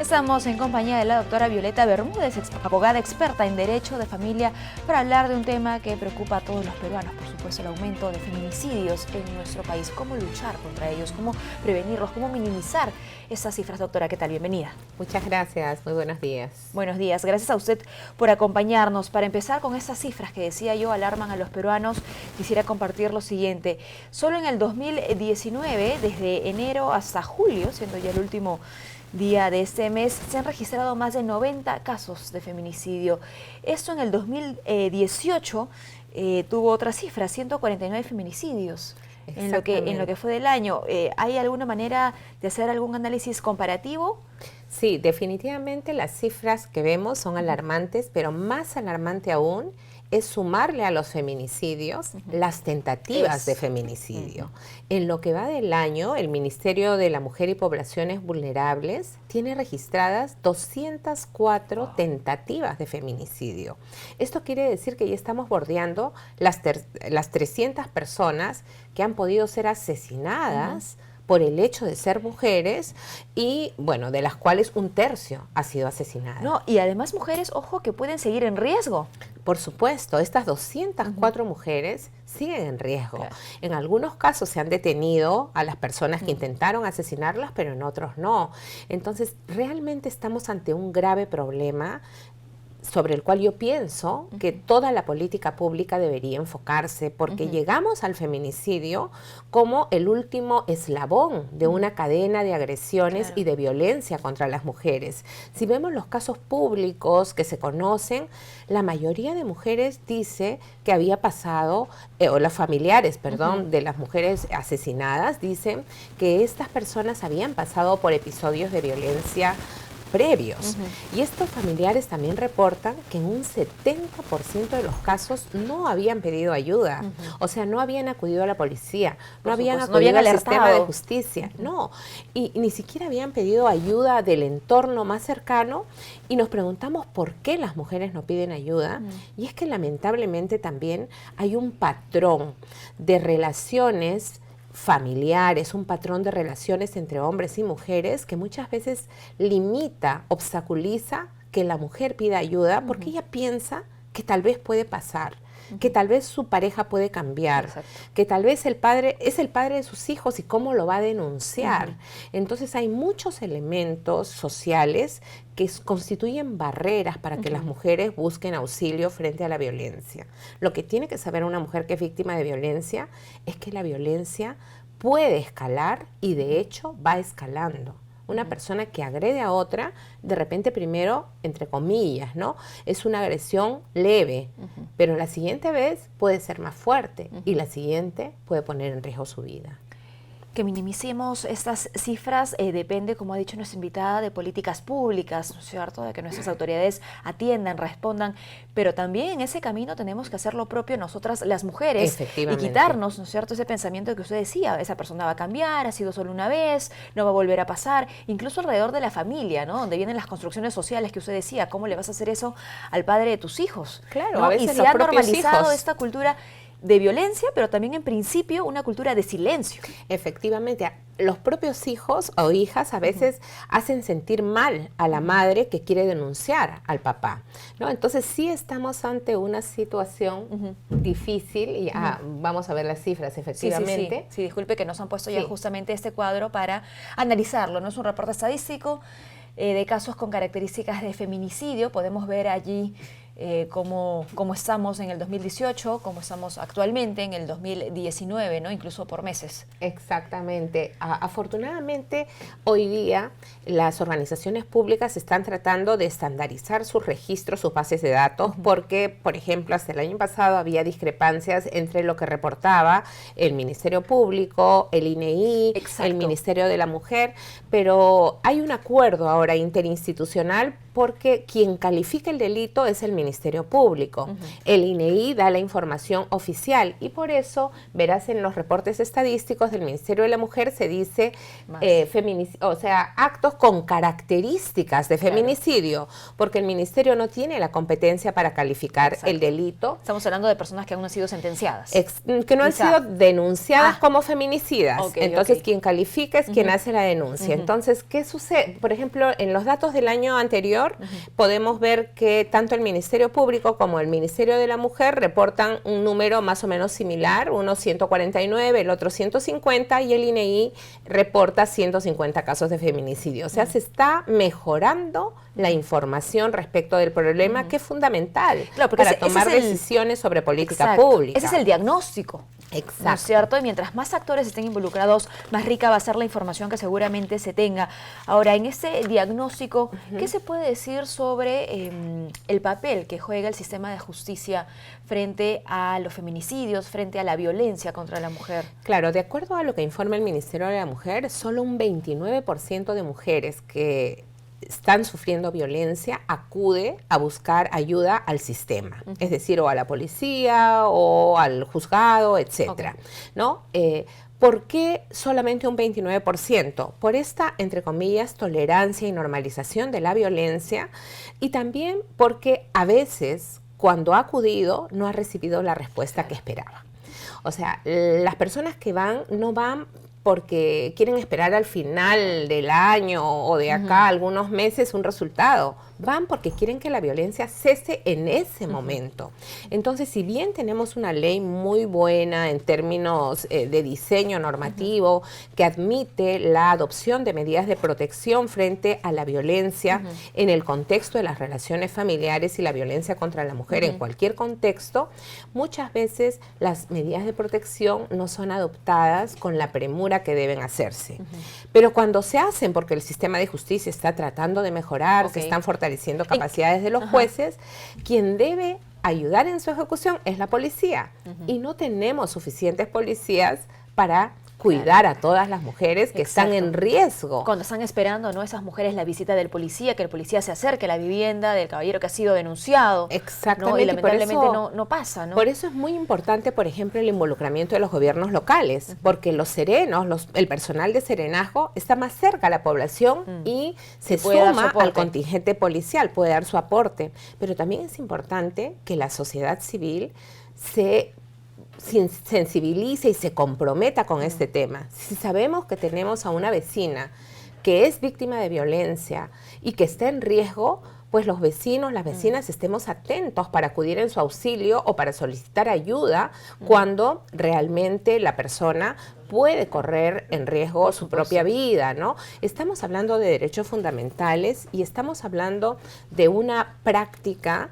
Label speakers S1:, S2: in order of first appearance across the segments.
S1: Estamos en compañía de la doctora Violeta Bermúdez, abogada experta en Derecho de Familia, para hablar de un tema que preocupa a todos los peruanos, por supuesto, el aumento de feminicidios en nuestro país. ¿Cómo luchar contra ellos? ¿Cómo prevenirlos? ¿Cómo minimizar estas cifras? Doctora, ¿qué tal? Bienvenida.
S2: Muchas gracias, muy buenos días.
S1: Buenos días, gracias a usted por acompañarnos. Para empezar con estas cifras que decía yo alarman a los peruanos, quisiera compartir lo siguiente. Solo en el 2019, desde enero hasta julio, siendo ya el último día de este mes, se han registrado más de 90 casos de feminicidio. Esto en el 2018 tuvo otra cifra, 149 feminicidios en lo que fue del año. ¿Hay alguna manera de hacer algún análisis comparativo?
S2: Sí, definitivamente las cifras que vemos son alarmantes, pero más alarmante aún es sumarle a los feminicidios las tentativas de feminicidio. En lo que va del año, el Ministerio de la Mujer y Poblaciones Vulnerables tiene registradas 204 tentativas de feminicidio. Esto quiere decir que ya estamos bordeando las 300 personas que han podido ser asesinadas por el hecho de ser mujeres y, bueno, de las cuales un tercio ha sido asesinada.
S1: No, y además mujeres, ojo, que pueden seguir en riesgo.
S2: Por supuesto, estas 204 mujeres siguen en riesgo. Claro. En algunos casos se han detenido a las personas que intentaron asesinarlas, pero en otros no. Entonces, realmente estamos ante un grave problema sobre el cual yo pienso que toda la política pública debería enfocarse, porque llegamos al feminicidio como el último eslabón de una cadena de agresiones y de violencia contra las mujeres. Si vemos los casos públicos que se conocen, la mayoría de mujeres dice que había pasado, o los familiares, perdón, de las mujeres asesinadas, dicen que estas personas habían pasado por episodios de violencia previos. Y estos familiares también reportan que en un 70% de los casos no habían pedido ayuda. O sea, no habían acudido a la policía, no habían acudido al sistema de justicia, no. Y ni siquiera habían pedido ayuda del entorno más cercano. Y nos preguntamos por qué las mujeres no piden ayuda. Y es que lamentablemente también hay un patrón de relaciones familiares, un patrón de relaciones entre hombres y mujeres que muchas veces limita, obstaculiza que la mujer pida ayuda porque ella piensa que tal vez puede pasar, que tal vez su pareja puede cambiar, que tal vez el padre es el padre de sus hijos y cómo lo va a denunciar. Entonces hay muchos elementos sociales que constituyen barreras para que las mujeres busquen auxilio frente a la violencia. Lo que tiene que saber una mujer que es víctima de violencia es que la violencia puede escalar y de hecho va escalando. Una persona que agrede a otra, de repente primero, entre comillas, ¿no? Es una agresión leve, pero la siguiente vez puede ser más fuerte y la siguiente puede poner en riesgo su vida.
S1: Que minimicemos estas cifras depende, como ha dicho nuestra invitada, de políticas públicas, ¿no es cierto?, de que nuestras autoridades atiendan, respondan, pero también en ese camino tenemos que hacer lo propio nosotras las mujeres y quitarnos, ¿no es cierto?, ese pensamiento que usted decía, esa persona va a cambiar, ha sido solo una vez, no va a volver a pasar, incluso alrededor de la familia, ¿no?, donde vienen las construcciones sociales que usted decía, ¿cómo le vas a hacer eso al padre de tus hijos?
S2: Claro,
S1: ¿no?
S2: a veces
S1: y se ha normalizado esta cultura de violencia, pero también en principio una cultura de silencio.
S2: Efectivamente, los propios hijos o hijas a veces hacen sentir mal a la madre que quiere denunciar al papá, ¿no? Entonces sí estamos ante una situación difícil y vamos a ver las cifras, efectivamente.
S1: Sí, disculpe que nos han puesto ya justamente este cuadro para analizarlo, no es un reporte estadístico de casos con características de feminicidio, podemos ver allí cómo estamos en el 2018, cómo estamos actualmente en el 2019, ¿no? Incluso por meses.
S2: Exactamente. Afortunadamente, hoy día las organizaciones públicas están tratando de estandarizar sus registros, sus bases de datos, porque, por ejemplo, hasta el año pasado había discrepancias entre lo que reportaba el Ministerio Público, el INEI, el Ministerio de la Mujer, pero hay un acuerdo ahora interinstitucional porque quien califica el delito es el Ministerio Ministerio Público. El INEI da la información oficial y por eso verás en los reportes estadísticos del Ministerio de la Mujer se dice o sea, actos con características de feminicidio, porque el Ministerio no tiene la competencia para calificar el delito.
S1: Estamos hablando de personas que aún no han sido sentenciadas.
S2: Que no han sido denunciadas como feminicidas. Entonces, quien califica es quien hace la denuncia. Entonces, ¿qué sucede? Por ejemplo, en los datos del año anterior, podemos ver que tanto el Ministerio Público como el Ministerio de la Mujer reportan un número más o menos similar, uno 149, el otro 150, y el INEI reporta 150 casos de feminicidio. O sea, se está mejorando la información respecto del problema, que es fundamental para tomar decisiones sobre política pública.
S1: Ese es el diagnóstico.
S2: Exacto.
S1: ¿No es cierto? Y mientras más actores estén involucrados, más rica va a ser la información que seguramente se tenga. Ahora, en este diagnóstico, ¿qué se puede decir sobre el papel que juega el sistema de justicia frente a los feminicidios, frente a la violencia contra la mujer?
S2: Claro, de acuerdo a lo que informa el Ministerio de la Mujer, solo un 29% de mujeres que están sufriendo violencia acude a buscar ayuda al sistema, es decir, o a la policía o al juzgado, etcétera, ¿no? ¿Por qué solamente un 29%? Por esta, entre comillas, tolerancia y normalización de la violencia, y también porque a veces, cuando ha acudido, no ha recibido la respuesta que esperaba. O sea, las personas que van, no van porque quieren esperar al final del año o de acá algunos meses un resultado. Van porque quieren que la violencia cese en ese momento. Entonces, si bien tenemos una ley muy buena en términos de diseño normativo que admite la adopción de medidas de protección frente a la violencia en el contexto de las relaciones familiares y la violencia contra la mujer en cualquier contexto, muchas veces las medidas de protección no son adoptadas con la premura que deben hacerse. Pero cuando se hacen porque el sistema de justicia está tratando de mejorar, se están fortaleciendo capacidades de los jueces, quien debe ayudar en su ejecución es la policía. Y no tenemos suficientes policías para cuidar a todas las mujeres que están en riesgo.
S1: Cuando están esperando, ¿no?, esas mujeres, la visita del policía, que el policía se acerque a la vivienda del caballero que ha sido denunciado.
S2: Exactamente.
S1: ¿No? Y lamentablemente no pasa, ¿no?
S2: Por eso es muy importante, por ejemplo, el involucramiento de los gobiernos locales, porque los serenos, el personal de serenazgo está más cerca a la población y se suma al contingente policial, puede dar su aporte. Pero también es importante que la sociedad civil se sensibilice y se comprometa con este tema. Si sabemos que tenemos a una vecina que es víctima de violencia y que está en riesgo, pues los vecinos, las vecinas estemos atentos para acudir en su auxilio o para solicitar ayuda cuando realmente la persona puede correr en riesgo su propia vida, ¿no? Estamos hablando de derechos fundamentales y estamos hablando de una práctica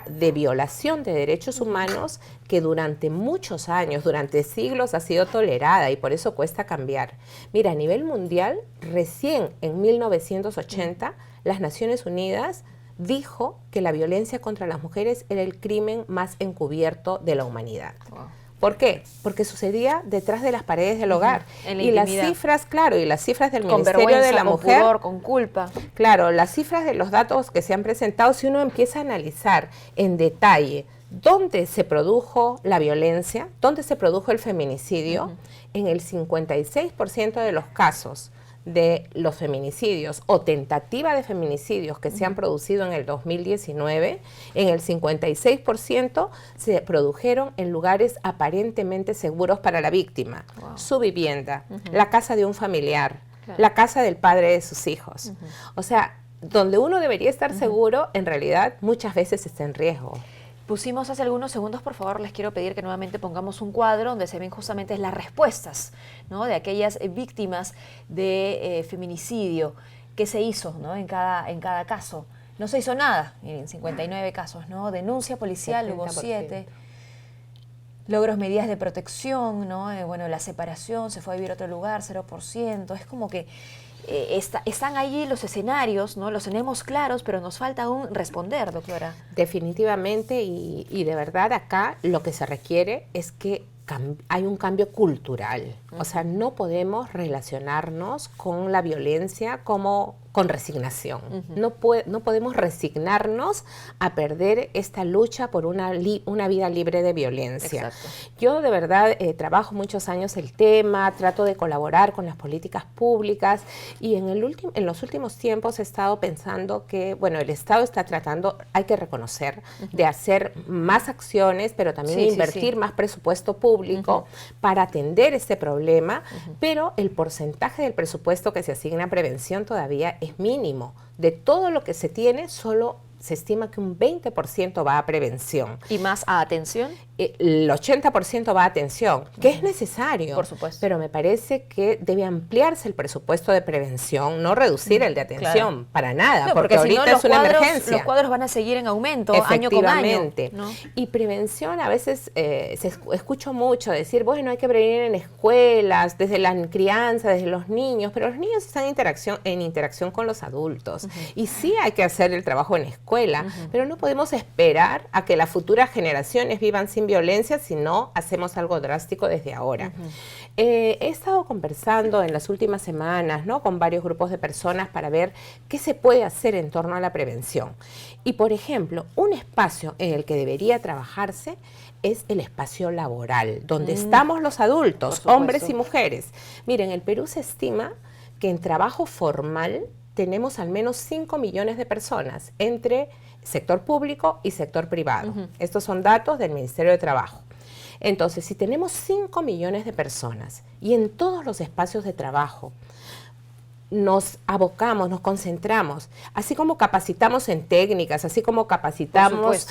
S2: de violación de derechos humanos que durante muchos años, durante siglos ha sido tolerada y por eso cuesta cambiar. Mira, a nivel mundial, recién en 1980, las Naciones Unidas dijo que la violencia contra las mujeres era el crimen más encubierto de la humanidad. Wow. ¿Por qué? Porque sucedía detrás de las paredes del hogar. Y las cifras, claro, y las cifras del Ministerio de la Mujer.
S1: Con pudor, con culpa.
S2: Claro, las cifras de los datos que se han presentado, si uno empieza a analizar en detalle dónde se produjo la violencia, dónde se produjo el feminicidio, en el 56% de los casos de los feminicidios o tentativa de feminicidios que se han producido en el 2019, en el 56% se produjeron en lugares aparentemente seguros para la víctima. Wow. Su vivienda, la casa de un familiar, la casa del padre de sus hijos. O sea, donde uno debería estar seguro, en realidad muchas veces está en riesgo.
S1: Pusimos hace algunos segundos, por favor, les quiero pedir que nuevamente pongamos un cuadro donde se ven justamente las respuestas, ¿no?, de aquellas víctimas de feminicidio. ¿Qué se hizo, ¿no?, en cada caso? No se hizo nada, miren, 59 casos, ¿no? Denuncia policial, 70%. Hubo 7. Logros, medidas de protección, ¿no? Bueno, la separación, se fue a vivir a otro lugar, 0%. Es como que están allí los escenarios, ¿no? Los tenemos claros, pero nos falta aún responder, doctora.
S2: Definitivamente, y de verdad acá lo que se requiere es que hay un cambio cultural. O sea, no podemos relacionarnos con la violencia como con resignación. No podemos resignarnos a perder esta lucha por una vida libre de violencia.
S1: Exacto.
S2: Yo de verdad trabajo muchos años el tema, trato de colaborar con las políticas públicas y en los últimos tiempos he estado pensando que, bueno, el Estado está tratando, hay que reconocer, de hacer más acciones, pero también invertir más presupuesto público para atender este problema, pero el porcentaje del presupuesto que se asigna a prevención todavía es mínimo. De todo lo que se tiene, solo se estima que un 20% va a prevención.
S1: ¿Y más a atención?
S2: El 80% va a atención, que es necesario.
S1: Por supuesto.
S2: Pero me parece que debe ampliarse el presupuesto de prevención, no reducir el de atención, para nada,
S1: no,
S2: porque ahorita
S1: si no,
S2: es una emergencia.
S1: Los cuadros van a seguir en aumento año con año, ¿no?
S2: Y prevención, a veces escucho mucho decir, bueno, hay que prevenir en escuelas, desde la crianza, desde los niños, pero los niños están en interacción con los adultos. Y sí hay que hacer el trabajo en escuela, pero no podemos esperar a que las futuras generaciones vivan sin violencia si no hacemos algo drástico desde ahora. He estado conversando en las últimas semanas, ¿no?, con varios grupos de personas para ver qué se puede hacer en torno a la prevención. Y, por ejemplo, un espacio en el que debería trabajarse es el espacio laboral, donde estamos los adultos, hombres y mujeres. Miren, el Perú se estima que en trabajo formal tenemos al menos 5 millones de personas entre sector público y sector privado. Estos son datos del Ministerio de Trabajo. Entonces, si tenemos 5 millones de personas y en todos los espacios de trabajo nos abocamos, nos concentramos, así como capacitamos en técnicas, así como capacitamos,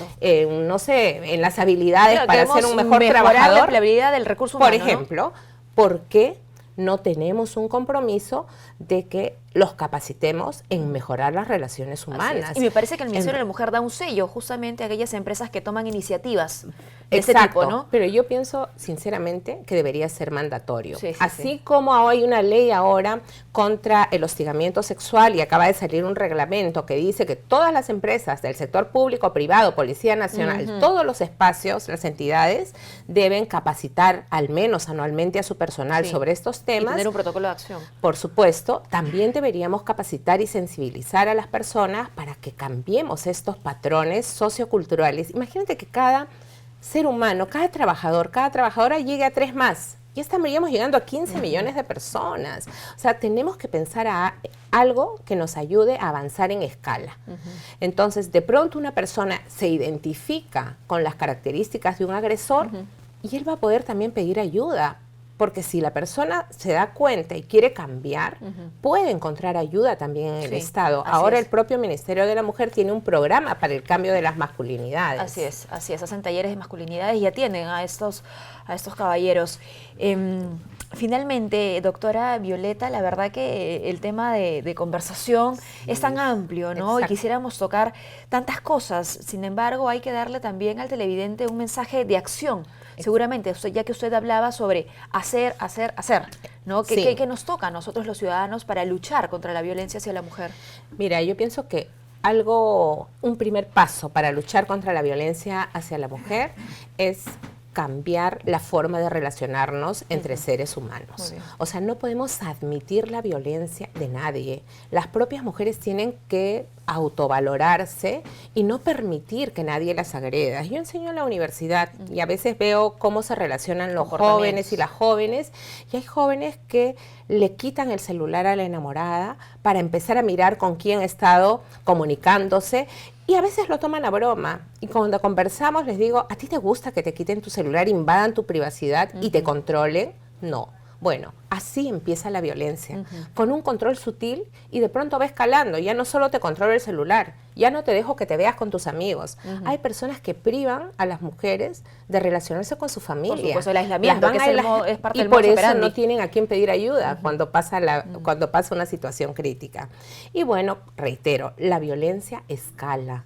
S2: no sé, en las habilidades para ser un mejor trabajador,
S1: la empleabilidad del recurso humano,
S2: por ejemplo, ¿no? ¿Por qué no tenemos un compromiso de que los capacitemos en mejorar las relaciones humanas?
S1: Y me parece que el Ministerio de la Mujer da un sello justamente a aquellas empresas que toman iniciativas de ese tipo, ¿no?
S2: Pero yo pienso sinceramente que debería ser mandatorio. Así como hay una ley ahora contra el hostigamiento sexual y acaba de salir un reglamento que dice que todas las empresas del sector público, privado, Policía Nacional, todos los espacios, las entidades deben capacitar al menos anualmente a su personal sobre estos temas. Y
S1: tener un protocolo de acción.
S2: Por supuesto, también deberíamos capacitar y sensibilizar a las personas para que cambiemos estos patrones socioculturales. Imagínate que cada ser humano, cada trabajadora llegue a 3 más. Ya estaríamos llegando a 15 millones de personas. O sea, tenemos que pensar a algo que nos ayude a avanzar en escala. Entonces, de pronto una persona se identifica con las características de un agresor y él va a poder también pedir ayuda. Porque si la persona se da cuenta y quiere cambiar, puede encontrar ayuda también en el Estado. Ahora el propio Ministerio de la Mujer tiene un programa para el cambio de las masculinidades.
S1: Así es, hacen talleres de masculinidades y atienden a estos caballeros. Finalmente, doctora Violeta, la verdad que el tema de conversación es tan amplio, ¿no? Y quisiéramos tocar tantas cosas. Sin embargo, hay que darle también al televidente un mensaje de acción. Seguramente, ya que usted hablaba sobre hacer, ¿no? ¿Qué nos toca a nosotros los ciudadanos para luchar contra la violencia hacia la mujer?
S2: Mira, yo pienso que un primer paso para luchar contra la violencia hacia la mujer es cambiar la forma de relacionarnos entre seres humanos. O sea, no podemos admitir la violencia de nadie. Las propias mujeres tienen que autovalorarse y no permitir que nadie las agreda. Yo enseño en la universidad y a veces veo cómo se relacionan los jóvenes y las jóvenes, y hay jóvenes que le quitan el celular a la enamorada para empezar a mirar con quién ha estado comunicándose. Y a veces lo toman a broma. Y cuando conversamos les digo, ¿a ti te gusta que te quiten tu celular, invadan tu privacidad y te controlen? No. Bueno, así empieza la violencia, con un control sutil y de pronto va escalando. Ya no solo te controlo el celular, ya no te dejo que te veas con tus amigos. Hay personas que privan a las mujeres de relacionarse con su familia.
S1: Por supuesto, el aislamiento, que es parte del
S2: modus operandi. Y por eso no tienen a quién pedir ayuda cuando pasa una situación crítica. Y bueno, reitero, la violencia escala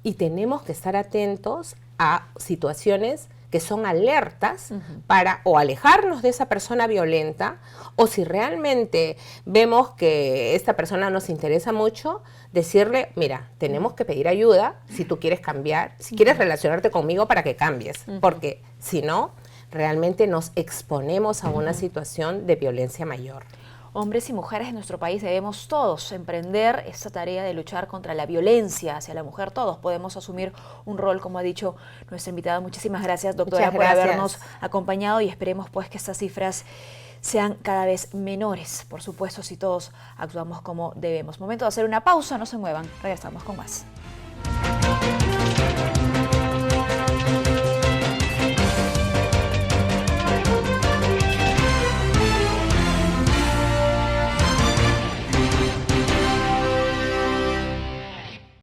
S2: y tenemos que estar atentos a situaciones que son alertas para o alejarnos de esa persona violenta, o si realmente vemos que esta persona nos interesa mucho, decirle, mira, tenemos que pedir ayuda si tú quieres cambiar, si quieres relacionarte conmigo para que cambies, porque si no, realmente nos exponemos a una situación de violencia mayor.
S1: hombres y mujeres en nuestro país debemos todos emprender esta tarea de luchar contra la violencia hacia la mujer. Todos podemos asumir un rol, como ha dicho nuestra invitada. Muchísimas gracias, doctora, por habernos acompañado, y esperemos pues que estas cifras sean cada vez menores, por supuesto, si todos actuamos como debemos. Momento de hacer una pausa, no se muevan, regresamos con más.